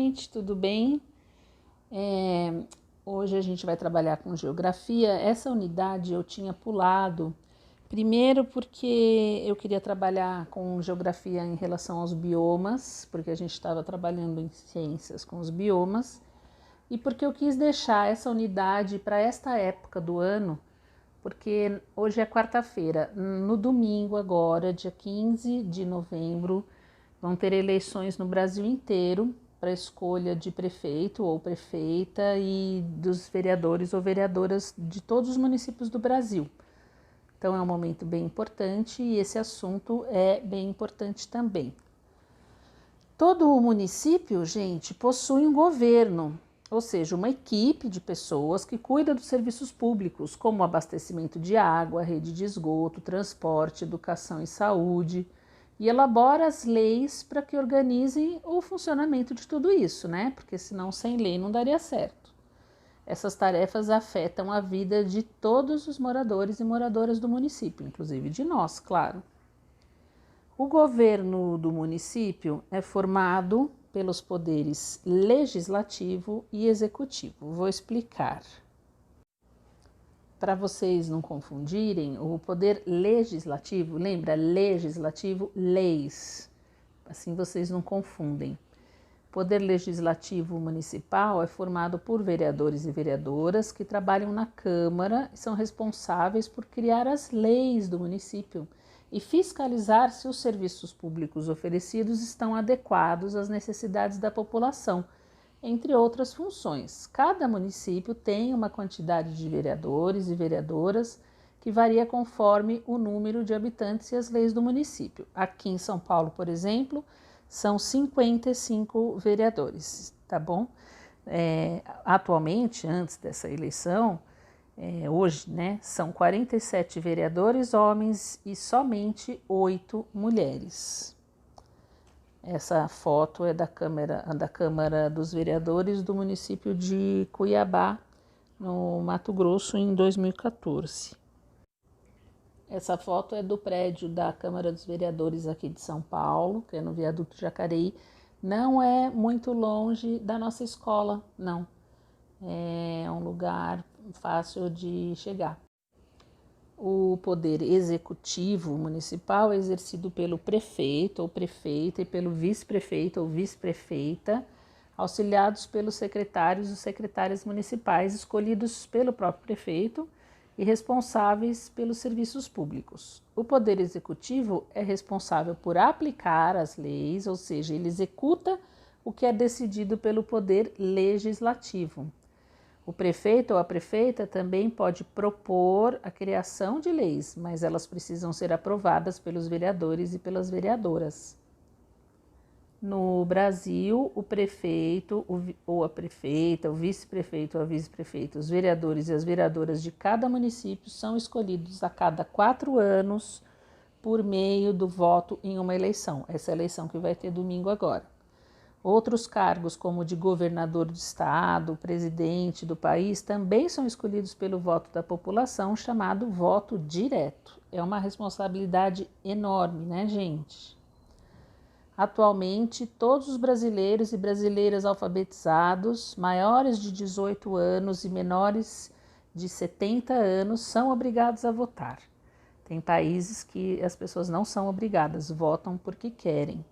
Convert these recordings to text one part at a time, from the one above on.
gente, tudo bem? Hoje a gente vai trabalhar com geografia. Essa unidade eu tinha pulado, primeiro porque eu queria trabalhar com geografia em relação aos biomas, porque a gente estava trabalhando em ciências com os biomas, e porque eu quis deixar essa unidade para esta época do ano, porque hoje é quarta-feira, no domingo agora, dia 15 de novembro, vão ter eleições no Brasil inteiro para escolha de prefeito ou prefeita e dos vereadores ou vereadoras de todos os municípios do Brasil. Então é um momento bem importante e esse assunto é bem importante também. Todo o município, gente, possui um governo, ou seja, uma equipe de pessoas que cuida dos serviços públicos, como abastecimento de água, rede de esgoto, transporte, educação e saúde, e elabora as leis para que organizem o funcionamento de tudo isso, né? Porque senão sem lei não daria certo. Essas tarefas afetam a vida de todos os moradores e moradoras do município, inclusive de nós, claro. O governo do município é formado pelos poderes legislativo e executivo. Vou explicar. Para vocês não confundirem, o poder legislativo, lembra, legislativo, leis, assim vocês não confundem. O poder legislativo municipal é formado por vereadores e vereadoras que trabalham na Câmara e são responsáveis por criar as leis do município e fiscalizar se os serviços públicos oferecidos estão adequados às necessidades da população, entre outras funções. Cada município tem uma quantidade de vereadores e vereadoras que varia conforme o número de habitantes e as leis do município. Aqui em São Paulo, por exemplo, são 55 vereadores, tá bom? Atualmente, antes dessa eleição, hoje, né, são 47 vereadores homens e somente 8 mulheres. Essa foto é da Câmara dos Vereadores do município de Cuiabá, no Mato Grosso, em 2014. Essa foto é do prédio da Câmara dos Vereadores aqui de São Paulo, que é no Viaduto Jacareí. Não é muito longe da nossa escola, não. É um lugar fácil de chegar. O poder executivo municipal é exercido pelo prefeito ou prefeita e pelo vice-prefeito ou vice-prefeita, auxiliados pelos secretários e secretárias municipais escolhidos pelo próprio prefeito e responsáveis pelos serviços públicos. O poder executivo é responsável por aplicar as leis, ou seja, ele executa o que é decidido pelo poder legislativo. O prefeito ou a prefeita também pode propor a criação de leis, mas elas precisam ser aprovadas pelos vereadores e pelas vereadoras. No Brasil, o prefeito ou a prefeita, o vice-prefeito ou a vice-prefeita, os vereadores e as vereadoras de cada município são escolhidos a cada 4 anos por meio do voto em uma eleição. Essa é a eleição que vai ter domingo agora. Outros cargos, como o de governador do estado, presidente do país, também são escolhidos pelo voto da população, chamado voto direto. É uma responsabilidade enorme, né, gente? Atualmente, todos os brasileiros e brasileiras alfabetizados, maiores de 18 anos e menores de 70 anos, são obrigados a votar. Tem países que as pessoas não são obrigadas, votam porque querem.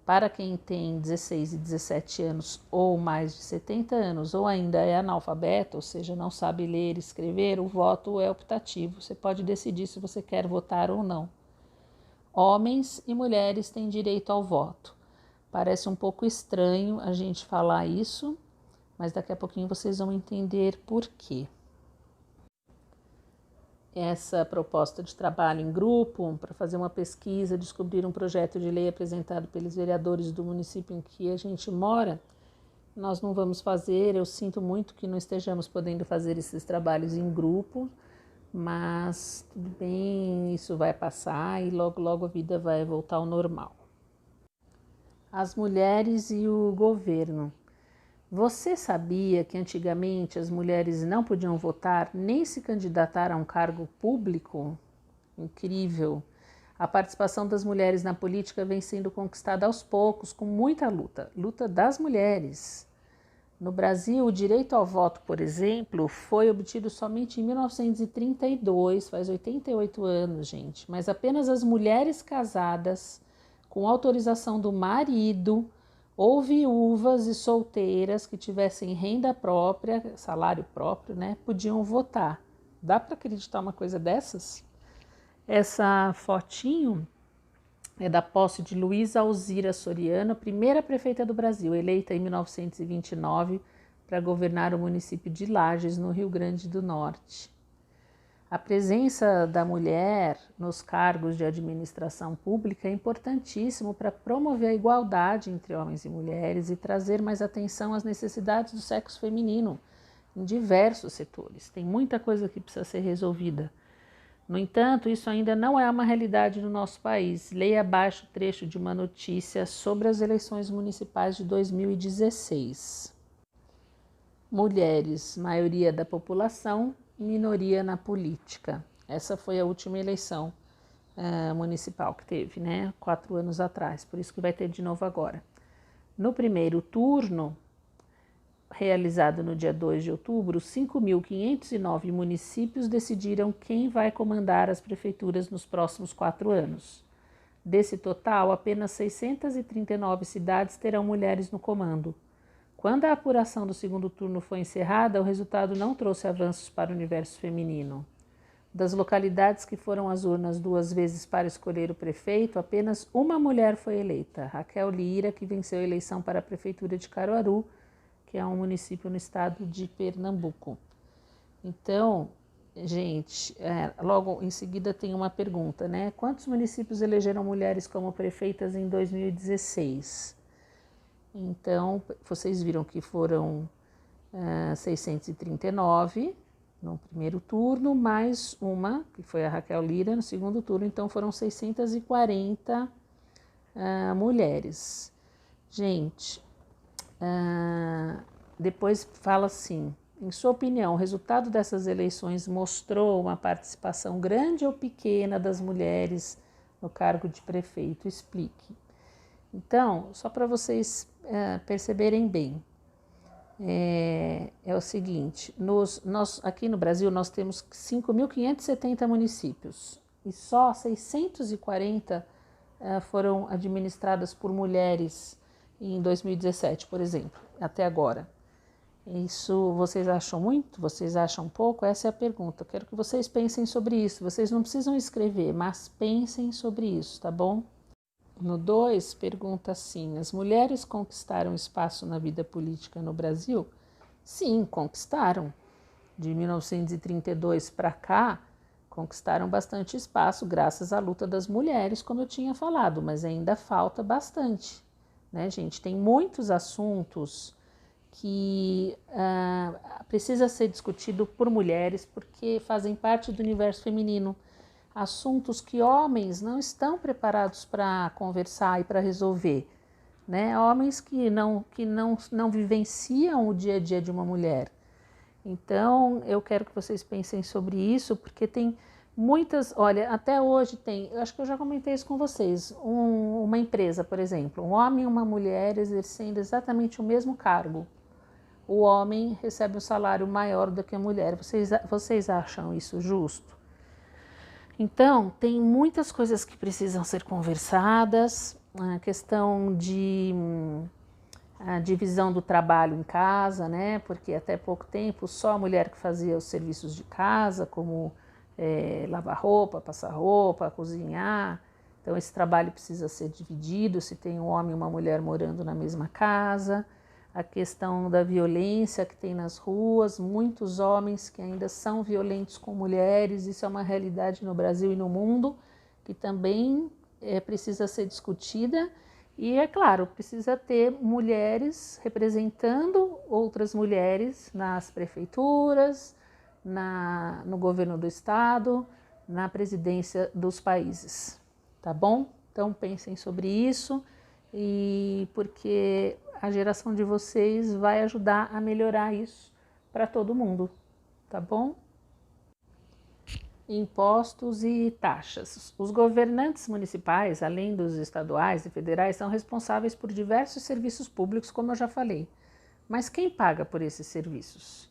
Para quem tem 16 e 17 anos ou mais de 70 anos ou ainda é analfabeto, ou seja, não sabe ler e escrever, o voto é optativo. Você pode decidir se você quer votar ou não. Homens e mulheres têm direito ao voto. Parece um pouco estranho a gente falar isso, mas daqui a pouquinho vocês vão entender por quê. Essa proposta de trabalho em grupo para fazer uma pesquisa, descobrir um projeto de lei apresentado pelos vereadores do município em que a gente mora, nós não vamos fazer. Eu sinto muito que não estejamos podendo fazer esses trabalhos em grupo, mas tudo bem, isso vai passar e logo, logo a vida vai voltar ao normal. As mulheres e o governo. Você sabia que antigamente as mulheres não podiam votar nem se candidatar a um cargo público? Incrível! A participação das mulheres na política vem sendo conquistada aos poucos, com muita luta das mulheres. No Brasil, o direito ao voto, por exemplo, foi obtido somente em 1932, faz 88 anos, gente, mas apenas as mulheres casadas, com autorização do marido, ou viúvas e solteiras que tivessem renda própria, salário próprio, né, podiam votar. Dá para acreditar uma coisa dessas? Essa fotinho é da posse de Luísa Alzira Soriano, primeira prefeita do Brasil, eleita em 1929 para governar o município de Lages, no Rio Grande do Norte. A presença da mulher nos cargos de administração pública é importantíssimo para promover a igualdade entre homens e mulheres e trazer mais atenção às necessidades do sexo feminino em diversos setores. Tem muita coisa que precisa ser resolvida. No entanto, isso ainda não é uma realidade no nosso país. Leia abaixo o trecho de uma notícia sobre as eleições municipais de 2016. Mulheres, maioria da população, minoria na política. Essa foi a última eleição municipal que teve, né? 4 anos atrás, por isso que vai ter de novo agora. No primeiro turno, realizado no dia 2 de outubro, 5.509 municípios decidiram quem vai comandar as prefeituras nos próximos 4 anos. Desse total, apenas 639 cidades terão mulheres no comando. Quando a apuração do segundo turno foi encerrada, o resultado não trouxe avanços para o universo feminino. Das localidades que foram às urnas 2 vezes para escolher o prefeito, apenas uma mulher foi eleita, Raquel Lira, que venceu a eleição para a prefeitura de Caruaru, que é um município no estado de Pernambuco. Então, gente, logo em seguida tem uma pergunta, né? Quantos municípios elegeram mulheres como prefeitas em 2016? Então, vocês viram que foram 639 no primeiro turno, mais uma, que foi a Raquel Lira, no segundo turno, então foram 640 mulheres. Gente, depois fala assim, em sua opinião, o resultado dessas eleições mostrou uma participação grande ou pequena das mulheres no cargo de prefeito? Explique. Então, só para vocês perceberem bem, é o seguinte, nós, aqui no Brasil nós temos 5.570 municípios e só 640 foram administradas por mulheres em 2017, por exemplo, até agora. Isso vocês acham muito? Vocês acham pouco? Essa é a pergunta. Eu quero que vocês pensem sobre isso. Vocês não precisam escrever, mas pensem sobre isso, tá bom? No 2, pergunta assim, as mulheres conquistaram espaço na vida política no Brasil? Sim, conquistaram. De 1932 para cá, conquistaram bastante espaço graças à luta das mulheres, como eu tinha falado, mas ainda falta bastante, né, gente? Tem muitos assuntos que precisa ser discutido por mulheres, porque fazem parte do universo feminino. Assuntos que homens não estão preparados para conversar e para resolver, né? Homens que não vivenciam o dia a dia de uma mulher. Então, eu quero que vocês pensem sobre isso, porque tem muitas, olha, até hoje tem, eu acho que eu já comentei isso com vocês, uma empresa, por exemplo, um homem e uma mulher exercendo exatamente o mesmo cargo. O homem recebe um salário maior do que a mulher. Vocês acham isso justo? Então, tem muitas coisas que precisam ser conversadas, a questão de a divisão do trabalho em casa, né? Porque até pouco tempo só a mulher que fazia os serviços de casa, como lavar roupa, passar roupa, cozinhar. Então, esse trabalho precisa ser dividido, se tem um homem e uma mulher morando na mesma casa. A questão da violência que tem nas ruas, muitos homens que ainda são violentos com mulheres, isso é uma realidade no Brasil e no mundo, que também precisa ser discutida. E, é claro, precisa ter mulheres representando outras mulheres nas prefeituras, no governo do estado, na presidência dos países, tá bom? Então, pensem sobre isso, e porque a geração de vocês vai ajudar a melhorar isso para todo mundo, tá bom? impostos e taxas. Os governantes municipais, além dos estaduais e federais, são responsáveis por diversos serviços públicos, como eu já falei. Mas quem paga por esses serviços?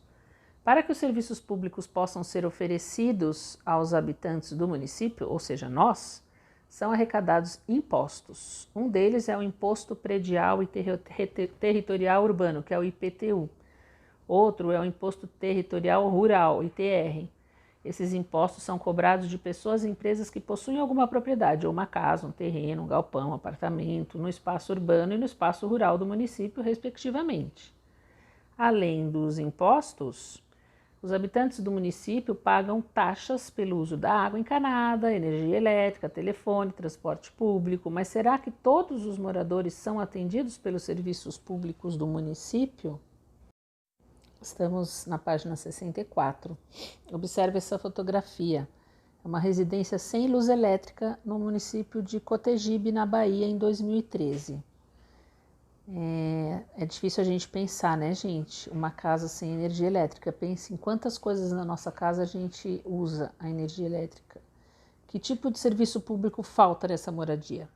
Para que os serviços públicos possam ser oferecidos aos habitantes do município, ou seja, nós, são arrecadados impostos. Um deles é o Imposto Predial e Territorial Urbano, que é o IPTU. Outro é o Imposto Territorial Rural, ITR. Esses impostos são cobrados de pessoas e empresas que possuem alguma propriedade, ou uma casa, um terreno, um galpão, um apartamento, no espaço urbano e no espaço rural do município, respectivamente. Além dos impostos, os habitantes do município pagam taxas pelo uso da água encanada, energia elétrica, telefone, transporte público. Mas será que todos os moradores são atendidos pelos serviços públicos do município? Estamos na página 64. Observe essa fotografia. É uma residência sem luz elétrica no município de Cotegipe, na Bahia, em 2013. É difícil a gente pensar, né, gente? Uma casa sem energia elétrica. Pense em quantas coisas na nossa casa a gente usa a energia elétrica. Que tipo de serviço público falta nessa moradia?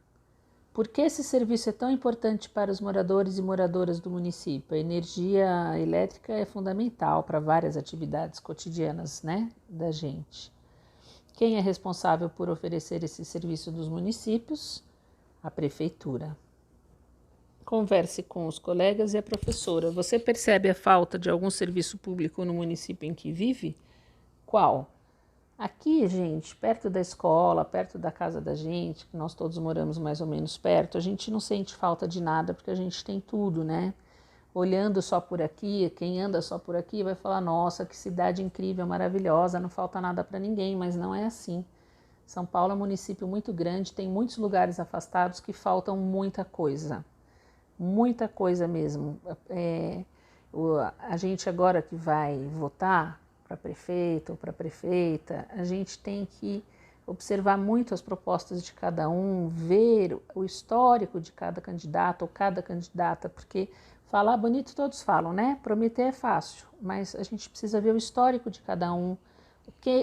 Por que esse serviço é tão importante para os moradores e moradoras do município? A energia elétrica é fundamental para várias atividades cotidianas, né, da gente. Quem é responsável por oferecer esse serviço dos municípios? A prefeitura. Converse com os colegas e a professora. Você percebe a falta de algum serviço público no município em que vive? Qual? Aqui, gente, perto da escola, perto da casa da gente, que nós todos moramos mais ou menos perto, a gente não sente falta de nada porque a gente tem tudo, né? Olhando só por aqui, quem anda só por aqui vai falar, nossa, que cidade incrível, maravilhosa, não falta nada para ninguém, mas não é assim. São Paulo é um município muito grande, tem muitos lugares afastados que faltam muita coisa mesmo. A gente agora que vai votar para prefeito ou para prefeita, a gente tem que observar muito as propostas de cada um, ver o histórico de cada candidato ou cada candidata, porque falar bonito todos falam, né? Prometer é fácil, mas a gente precisa ver o histórico de cada um,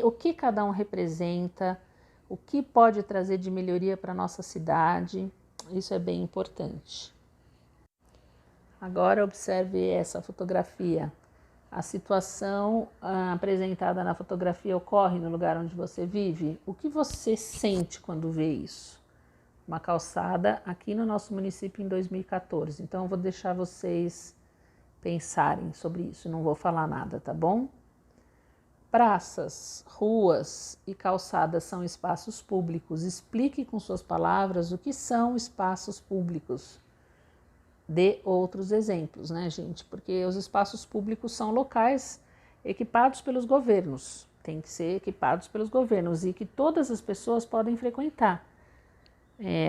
o que cada um representa, o que pode trazer de melhoria para a nossa cidade, isso é bem importante. Agora observe essa fotografia. A situação apresentada na fotografia ocorre no lugar onde você vive? O que você sente quando vê isso? Uma calçada aqui no nosso município em 2014. Então, eu vou deixar vocês pensarem sobre isso. Não vou falar nada, tá bom? Praças, ruas e calçadas são espaços públicos. Explique com suas palavras o que são espaços públicos. Dê outros exemplos, né, gente? Porque os espaços públicos são locais equipados pelos governos, tem que ser equipados pelos governos e que todas as pessoas podem frequentar.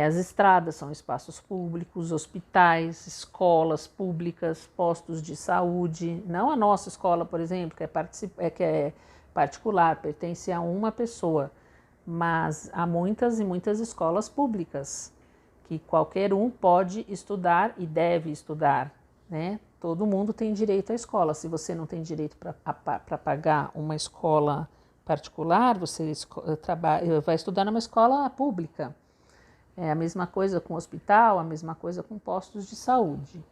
As estradas são espaços públicos, hospitais, escolas públicas, postos de saúde. Não a nossa escola, por exemplo, que é particular, pertence a uma pessoa, mas há muitas e muitas escolas públicas que qualquer um pode estudar e deve estudar, né? Todo mundo tem direito à escola. Se você não tem direito para pagar uma escola particular, você vai estudar numa escola pública. É a mesma coisa com hospital, a mesma coisa com postos de saúde.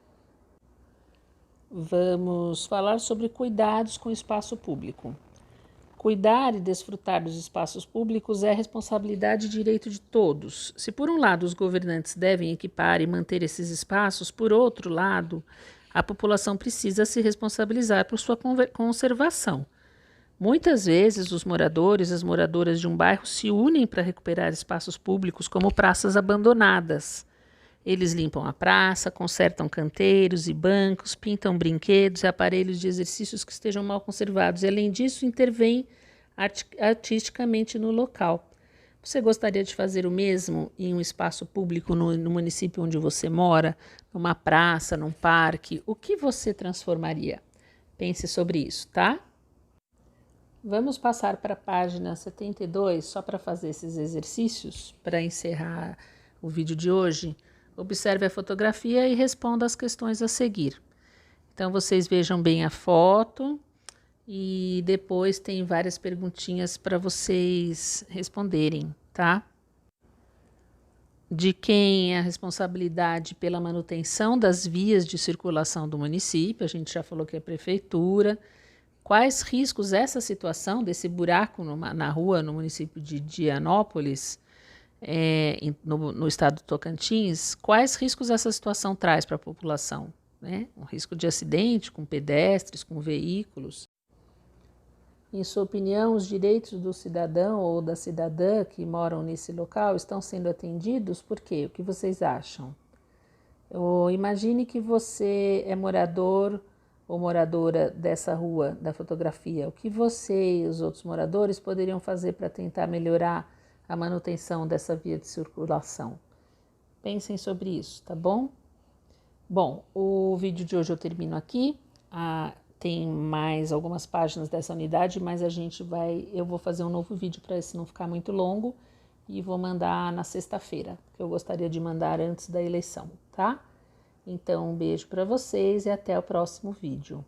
Vamos falar sobre cuidados com o espaço público. Cuidar e desfrutar dos espaços públicos é responsabilidade e direito de todos. Se por um lado os governantes devem equipar e manter esses espaços, por outro lado, a população precisa se responsabilizar por sua conservação. Muitas vezes os moradores e as moradoras de um bairro se unem para recuperar espaços públicos como praças abandonadas. Eles limpam a praça, consertam canteiros e bancos, pintam brinquedos e aparelhos de exercícios que estejam mal conservados e, além disso, intervêm artisticamente no local. Você gostaria de fazer o mesmo em um espaço público no município onde você mora, numa praça, num parque? O que você transformaria? Pense sobre isso, tá? Vamos passar para a página 72, só para fazer esses exercícios, para encerrar o vídeo de hoje. Observe a fotografia e responda as questões a seguir. Então, vocês vejam bem a foto e depois tem várias perguntinhas para vocês responderem, tá? De quem é a responsabilidade pela manutenção das vias de circulação do município? A gente já falou que é a prefeitura. Quais riscos essa situação desse buraco na rua no município de Dianópolis, no estado do Tocantins, quais riscos essa situação traz para a população? Né? Um risco de acidente com pedestres, com veículos. Em sua opinião, os direitos do cidadão ou da cidadã que moram nesse local estão sendo atendidos? Por quê? O que vocês acham? Imagine que você é morador ou moradora dessa rua da fotografia. O que você e os outros moradores poderiam fazer para tentar melhorar a manutenção dessa via de circulação? Pensem sobre isso, tá bom? Bom, o vídeo de hoje eu termino aqui. Tem mais algumas páginas dessa unidade, mas eu vou fazer um novo vídeo para esse não ficar muito longo e vou mandar na sexta-feira, que eu gostaria de mandar antes da eleição, tá? Então, um beijo para vocês e até o próximo vídeo.